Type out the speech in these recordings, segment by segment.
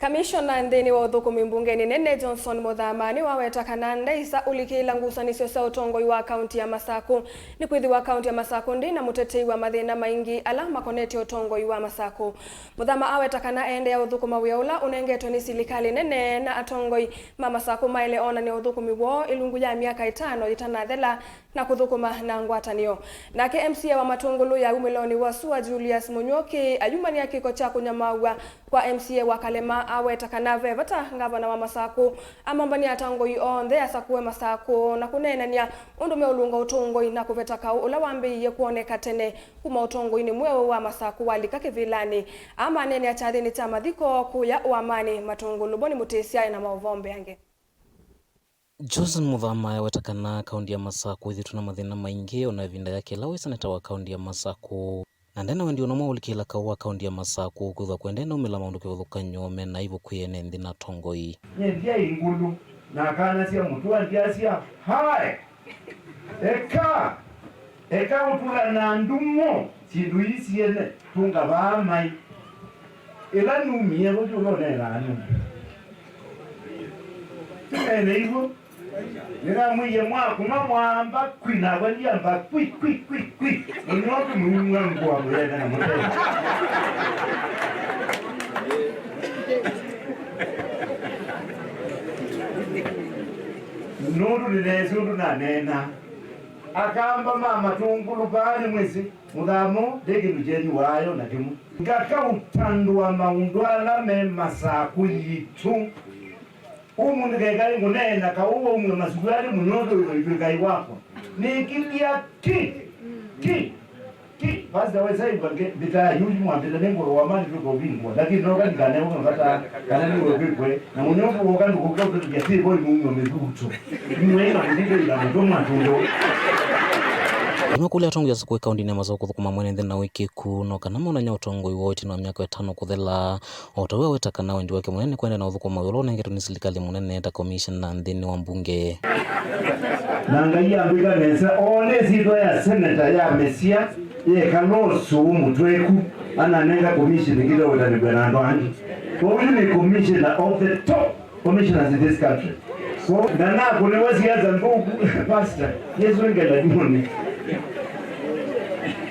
Kamishona nthini wa uthukumi mbungeni Nene Johnson Muthamani waweta kana ndaisa ulikila ngusanisyo cia utongoi wa kaunti ya Masaku ni kwithiwa kaunti ya Masaku ndi na mutetei wa mathina maingi ala makonete utongoi wa Masaku. Muthama aweta kana ende ya uthukuma wiaula unengetwe ni silikali nene na atongoi ma Masaku maile ona ni uthukumi wo ilungu ya miaka 5 itanathela na kuthukuma na ngwatanio. Nake MCA wa Matungulu ya Umiloni wa Sua Julius Munyoki ayumani ya kiko cha kunyamaua kwa MCA wa Kalema aweta kana vevata ngavana wa Masaku amambani atangoi onthe asakuwe Masaku na kunenania undume ulunga utongoi na kuveta kau ula wambiye kuoneka tene kuma utongoi ni mwewe wa Masaku walika kivilani ama nene achathini cha mathiko kuya uamani Matungulu boni mutesia na mauvombe yange. Johnson Muthama aweta kana kaunti ya Masaku ithitu na mathina maingi ona vinda yake lawe seneta wa kaunti ya Masaku na ndena wendi unamwa ulikila kawa kaunti ya Masaku kutha kwendena umila maundu kiwathuka nyome na ivo kwiyene nthi na tongoi nyendia ingulu na kana cia mutua ndia cia hai eka utula na ndumo cindu isiene tunga bamai ila numie gutulo nera anu ene ivo nira mwiye mwakuma mwamba kwina gwandia mba kwi nyoto mwimwa ngwa mwena na mutela nundu ninesundu na nena akamba mama Tungulu pali mwezi Muthamo degi mjeni wayo na kimu ngaka utandua maundu ala me Masaku yitu umundu kekai ngunena ka uwo umwe masugari munyoto ikai wako nikilia ti basi waweza ibange bita yuji mwambila nengo wa mali tuko bingwa lakini noka ndane uko ngata kana ni wewe na munyoto woka ndikuka kujati boli mungu mezuto mwenga ndinde ila mdomo atundo Kule atongo ya sakwe kaunti ya Masaku kuthukuma mwene nthi na wiki kuno kana mona nya utongoi wote na miaka 5 kuthela otawe weta kana wendi wake munene kwenda na uthukuma wilo nengeto ni silikali munene ta commission na nthini wa mbunge nanga ya mbika nesa ole zito ya senator ya Mesia ye kanosu mutweku ananenga commission kile wetani bwana ndwani kwa ni commissioner of the top commissioners in this country so dana kule wasiaza ndugu pastor Yesu ngela dimoni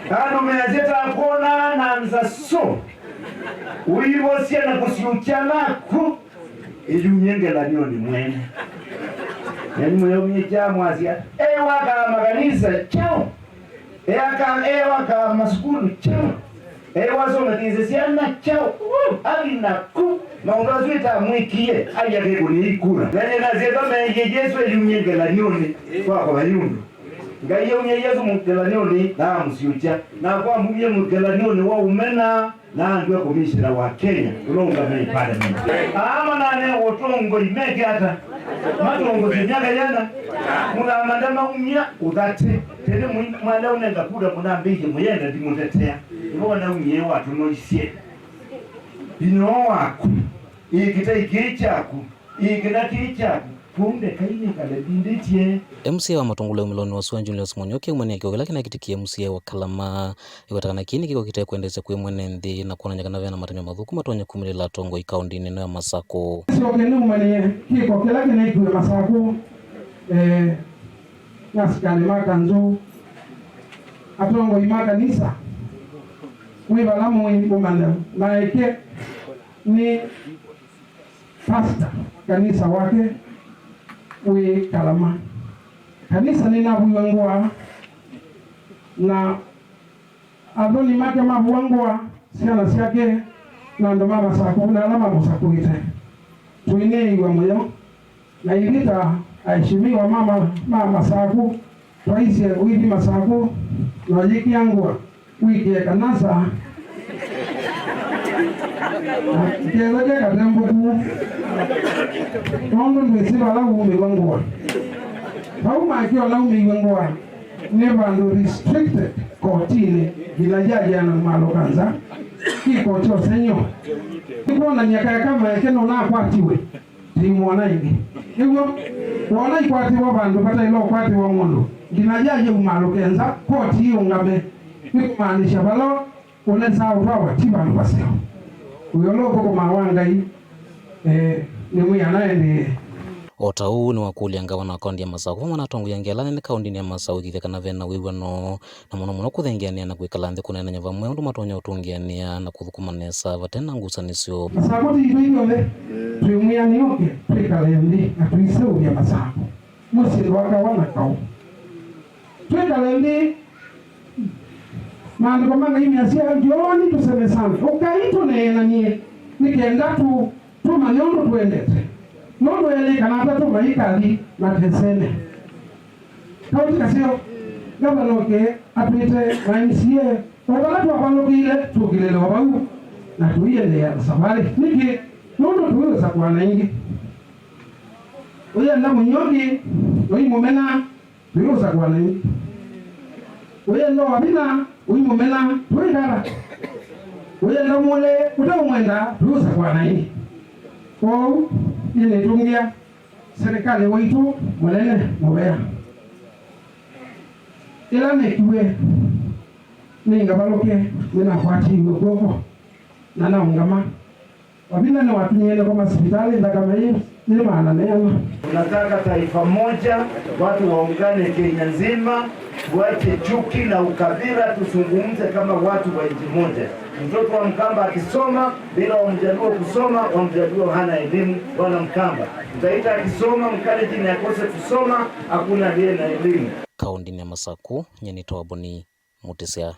kano mezeta kona na nzaso uivosia na kusiuchana ku ijunyengela nioni mwene yani mweyo myeja mwazia waka makanisa chao waka masukulu chao wazo matizesiana chao alina ku maungazuita mwikie ayake kunikura nanye nazeta meje Yesu ijunyengela nioni kwa bayundu ngaiye unye Yesu mukelanioni na msiucha na kwa mbuye mukelanioni wa umena na ndwe komishira wa Kenya ulonga mei parliament ama nane wotongo imeke hata matongo zinyaka yana muna mandama umya udate tene mwala unenga kuda muna mbije muyenda dimutetea ibona umye watu noisie ino wako ikita ikichaku ikita kichaku punde kaini kale dinditie MCA wa Matungulu ya Umiloni wa Sua Julius Munyoki umani akiwa lakini akitikia MCA wa Kalama iwatakana kini kiko kitae kuendeza kwe mwene nthi na kuona nyakana vena matanyo mathuku matonya kumilila tongo ikaundi neno ya Masaku sio kenu umani kiko kila kina ikuwe Masaku nasikane maka nzu atongo imaka nisa wibalamu umanda na eke ni pastor kanisa wake we Kalama kanisa nina buangwa na adoni make mabuangwa siana siake na ndo mama Masaku na alama Masaku ite tuine iwa moyo na ilita aishimiwa mama Masaku twaise wiki Masaku na jiki yangu wiki ya kanasa kieleke katembuku nondo ndwesiva la ume wangwa hauma akiwa la ume wangwa never ndo restricted kotini gilajaji ana malo kanza kiko cho senyo kiko nyaka kama keno na kwatiwe timwana ingi hivyo wana ikwatiwa bandu pata ilo kwatiwa mondo gilajaji umalo kenza koti hiyo ngabe nikumaanisha balo unesa upawa tiba nubaseo uyoloko kwa mawangai ni muyana ndi ota huu ni wakulia ngavana wa kaunti ya Masaku vamwe atongoria ngelane ni kaunti ya Masaku ikithekana vena wiw'ano na muno kwithengeania na kwikala nthi kunenanya vamwe undu matonya utungiania na kuthukumanesa vatena ngusanisyo Masaku ti inyothe twimwianioke twikale nthi na twiseuria Masaku mucii waka wana kau twikale nthi maandiko mangaimia cia ngioni tuseme sana ukaituneenanie nikenda tumanye undu twendete nondo ele kana tatu maikali na tesene kaunti kasio gavanoke atwite MCA wabala twabalokile tukilele wabau na tuiyele ya safari niki nondo tuweza kuana ingi oya na munyoki oi mumena tuweza kuana ingi oya no wabina oi mumena tuigara oya no mule utaumwenda tuweza kuana ingi kwa ile tungia serikali waitu mulele mubea ila nekiwe ninga baloke mina kwati ngoko na naungama wabina na watu nyene kwa hospitali ndakama hiyo ni maana neema. Tunataka taifa moja, watu waungane Kenya nzima, tuache chuki na ukabila, tuzungumze kama watu wa nchi moja. Mtoto wa Mkamba akisoma bila Wamjaluo kusoma, Wamjaluo hana elimu wala Mkamba. Tutaita akisoma Mkalenjin akose kusoma, hakuna aliye na elimu. Kaunti ya Masaku, Nyenito Waboni, Mutisya.